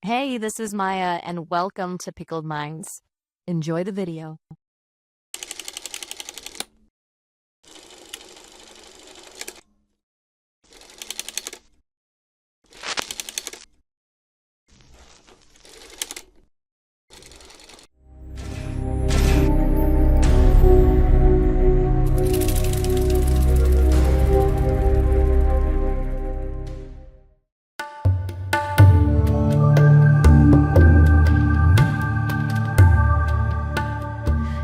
Hey, this is Maya, and welcome to Pickled Minds. Enjoy the video.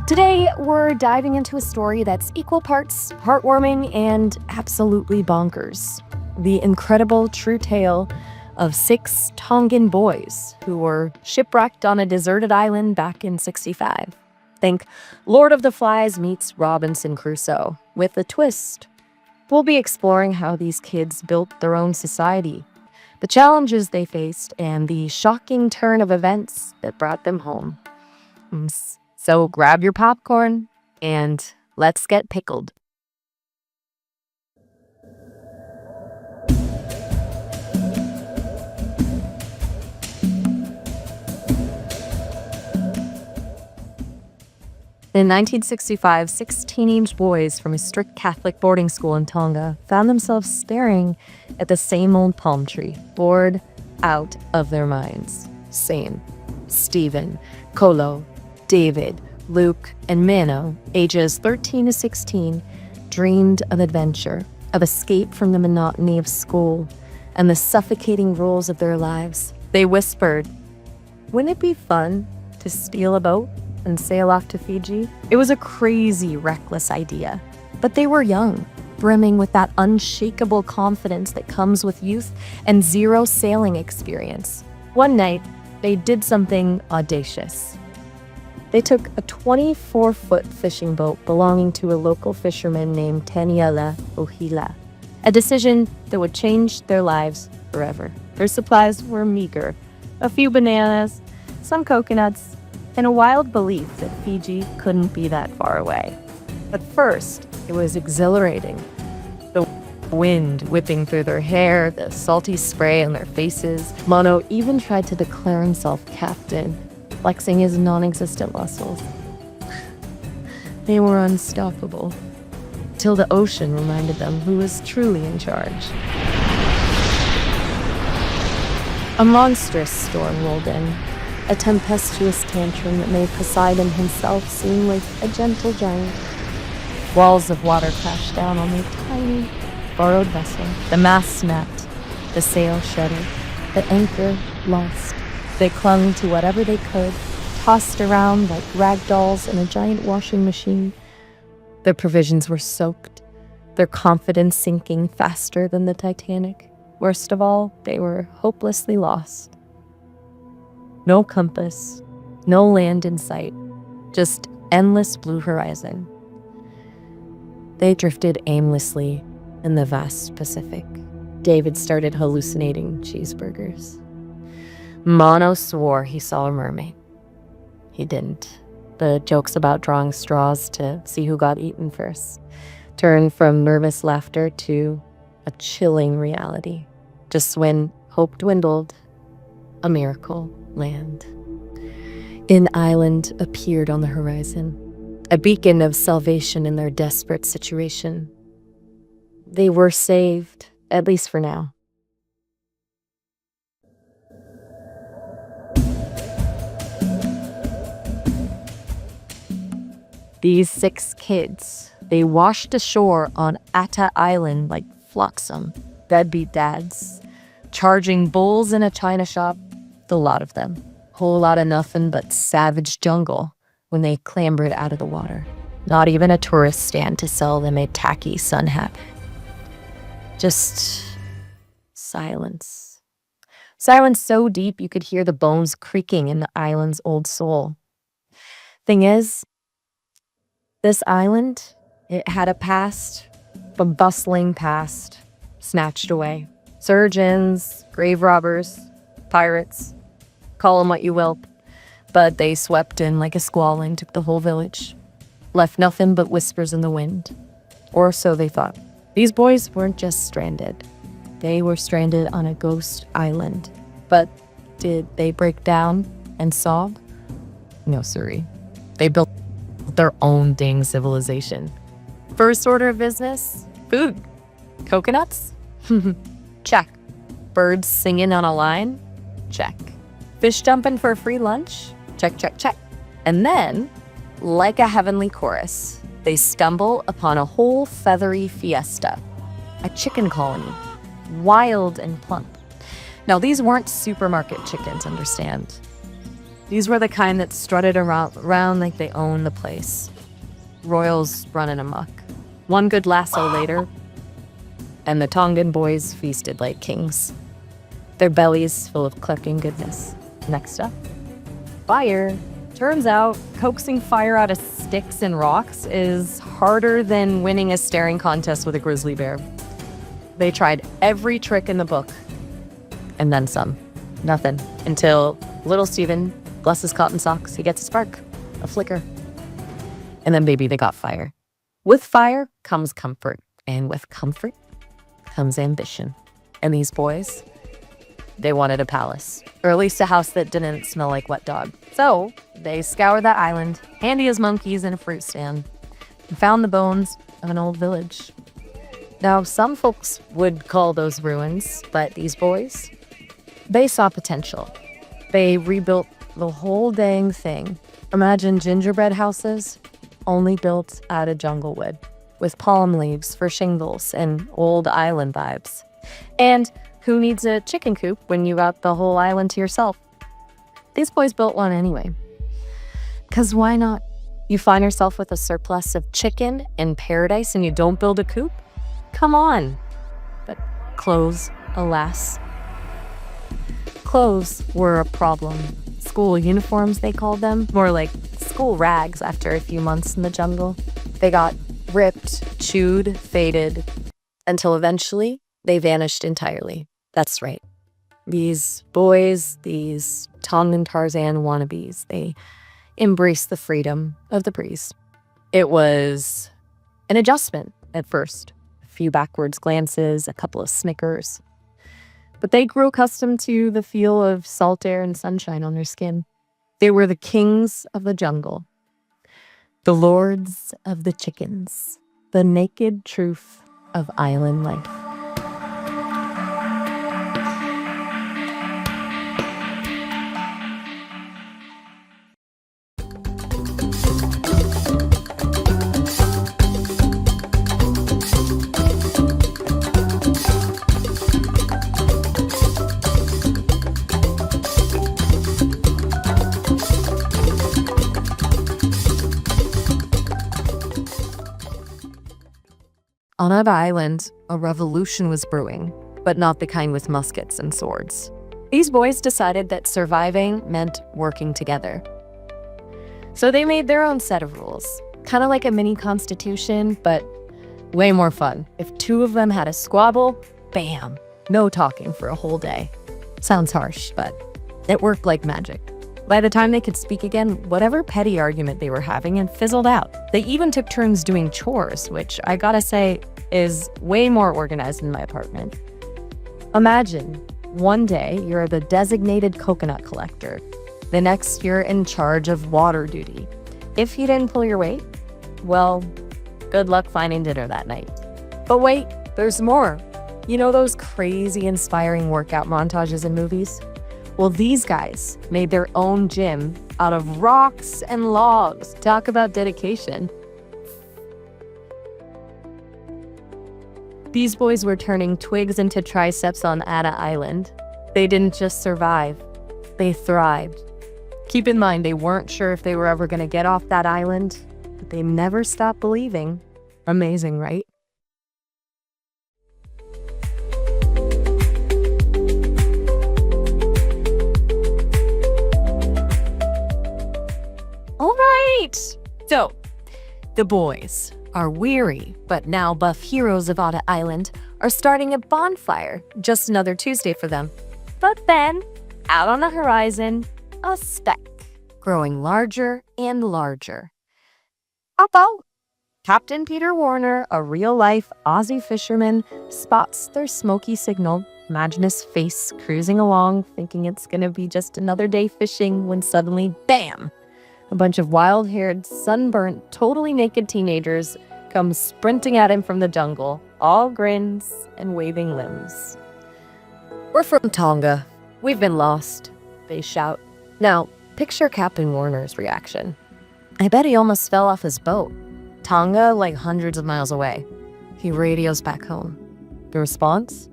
Today, we're diving into a story that's equal parts heartwarming and absolutely bonkers. The incredible true tale of 6 Tongan boys who were shipwrecked on a deserted island back in '65. Think Lord of the Flies meets Robinson Crusoe, with a twist. We'll be exploring how these kids built their own society, the challenges they faced, and the shocking turn of events that brought them home. So grab your popcorn and let's get pickled. In 1965, 6 teenage boys from a strict Catholic boarding school in Tonga found themselves staring at the same old palm tree, bored out of their minds. Same. Stephen, Kolo, David, Luke, and Mano, ages 13 to 16, dreamed of adventure, of escape from the monotony of school and the suffocating rules of their lives. They whispered, "Wouldn't it be fun to steal a boat and sail off to Fiji?" It was a crazy, reckless idea, but they were young, brimming with that unshakable confidence that comes with youth and zero sailing experience. One night, they did something audacious. They took a 24-foot fishing boat belonging to a local fisherman named Taniela Ohila, a decision that would change their lives forever. Their supplies were meager: a few bananas, some coconuts, and a wild belief that Fiji couldn't be that far away. But first, it was exhilarating. The wind whipping through their hair, the salty spray on their faces. Mono even tried to declare himself captain, flexing his non-existent muscles. They were unstoppable, till the ocean reminded them who was truly in charge. A monstrous storm rolled in, a tempestuous tantrum that made Poseidon himself seem like a gentle giant. Walls of water crashed down on the tiny, borrowed vessel. The mast snapped, the sail shredded, the anchor lost. They clung to whatever they could, tossed around like rag dolls in a giant washing machine. Their provisions were soaked, their confidence sinking faster than the Titanic. Worst of all, they were hopelessly lost. No compass, no land in sight, just endless blue horizon. They drifted aimlessly in the vast Pacific. David started hallucinating cheeseburgers. Mono swore he saw a mermaid. He didn't. The jokes about drawing straws to see who got eaten first turned from nervous laughter to a chilling reality. Just when hope dwindled, a miracle landed. An island appeared on the horizon, a beacon of salvation in their desperate situation. They were saved, at least for now. These 6 kids, they washed ashore on Atta Island like flotsam, deadbeat dads, charging bulls in a china shop, the lot of them. Whole lot of nothing but savage jungle when they clambered out of the water. Not even a tourist stand to sell them a tacky sun hat. Just silence. Silence so deep you could hear the bones creaking in the island's old soul. Thing is, this island, it had a past, a bustling past, snatched away. Surgeons, grave robbers, pirates, call them what you will, but they swept in like a squall and took the whole village. Left nothing but whispers in the wind. Or so they thought. These boys weren't just stranded. They were stranded on a ghost island. But Did they break down and sob? No, siree. They built their own dang civilization. First order of business? Food. Coconuts? Check. Birds singing on a line? Check. Fish jumping for a free lunch? Check, check, check. And then, like a heavenly chorus, they stumble upon a whole feathery fiesta. A chicken colony. Wild and plump. Now, these weren't supermarket chickens, understand? These were the kind that strutted around like they owned the place. Royals running amok. One good lasso later, and the Tongan boys feasted like kings. Their bellies full of clucking goodness. Next up, fire. Turns out, coaxing fire out of sticks and rocks is harder than winning a staring contest with a grizzly bear. They tried every trick in the book, and then some. Nothing. Until little Steven, bless his cotton socks, he gets a spark, a flicker. And then, baby, they got fire. With fire comes comfort, and with comfort comes ambition. And these boys, they wanted a palace, or at least a house that didn't smell like wet dog. So they scoured that island, handy as monkeys in a fruit stand, and found the bones of an old village. Now, some folks would call those ruins, but these boys, they saw potential. They rebuilt the whole dang thing. Imagine gingerbread houses, only built out of jungle wood, with palm leaves for shingles and old island vibes. And who needs a chicken coop when you got the whole island to yourself? These boys built one anyway. 'Cause why not? You find yourself with a surplus of chicken in paradise and you don't build a coop? Come on. But clothes, alas. Clothes were a problem. School uniforms, they called them. More like school rags after a few months in the jungle. They got ripped, chewed, faded, until eventually they vanished entirely. That's right. These boys, these Tongan Tarzan wannabes, they embraced the freedom of the breeze. It was an adjustment at first. A few backwards glances, a couple of snickers. But they grew accustomed to the feel of salt air and sunshine on their skin. They were the kings of the jungle. The lords of the chickens. The naked truth of island life. On that island, a revolution was brewing, but not the kind with muskets and swords. These boys decided that surviving meant working together. So they made their own set of rules, kind of like a mini constitution, but way more fun. If two of them had a squabble, bam, no talking for a whole day. Sounds harsh, but it worked like magic. By the time they could speak again, whatever petty argument they were having had fizzled out. They even took turns doing chores, which I gotta say is way more organized than my apartment. Imagine, one day you're the designated coconut collector. The next you're in charge of water duty. If you didn't pull your weight, well, good luck finding dinner that night. But wait, there's more. You know those crazy inspiring workout montages in movies? Well, these guys made their own gym out of rocks and logs. Talk about dedication. These boys were turning twigs into triceps on Ada Island. They didn't just survive, they thrived. Keep in mind, they weren't sure if they were ever going to get off that island, but they never stopped believing. Amazing, right? All right. So, the boys, our weary but now buff heroes of Otta Island, are starting a bonfire. Just another Tuesday for them. But then, out on the horizon, a speck, growing larger and larger. Hop out! Captain Peter Warner, a real-life Aussie fisherman, spots their smoky signal Imagine his face cruising along, thinking it's gonna be just another day fishing, when suddenly, bam! A bunch of wild-haired, sunburnt, totally naked teenagers come sprinting at him from the jungle, all grins and waving limbs. "We're from Tonga. We've been lost," they shout. Now, picture Captain Warner's reaction. I bet he almost fell off his boat. Tonga, like hundreds of miles away. He radios back home. The response?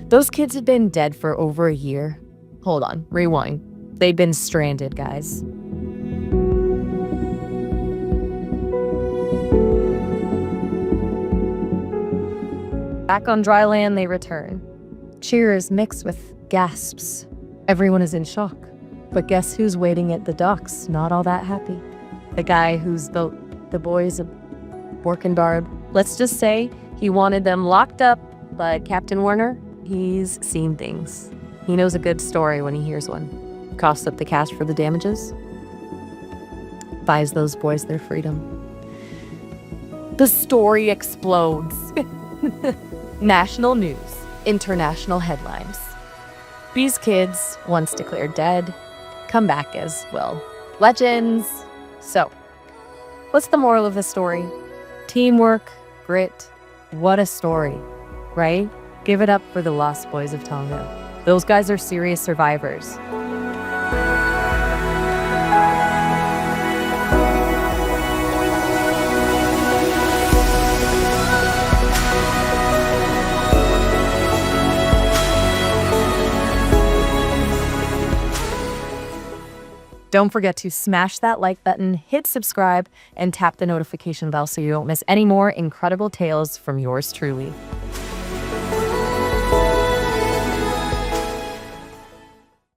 Those kids had been dead for over a year. Hold on, rewind. They'd been stranded, guys. Back on dry land, they return. Cheers mixed with gasps. Everyone is in shock. But guess who's waiting at the docks, not all that happy? The guy whose boat the boys are working barred. Let's just say he wanted them locked up, but Captain Warner, he's seen things. He knows a good story when he hears one. Coughs up the cash for the damages. Buys those boys their freedom. The story explodes. National news, international headlines. These kids, once declared dead, come back as, well, legends. So, what's the moral of the story? Teamwork, grit, what a story, right? Give it up for the lost boys of Tonga. Those guys are serious survivors. Don't forget to smash that like button, hit subscribe, and tap the notification bell so you don't miss any more incredible tales from yours truly.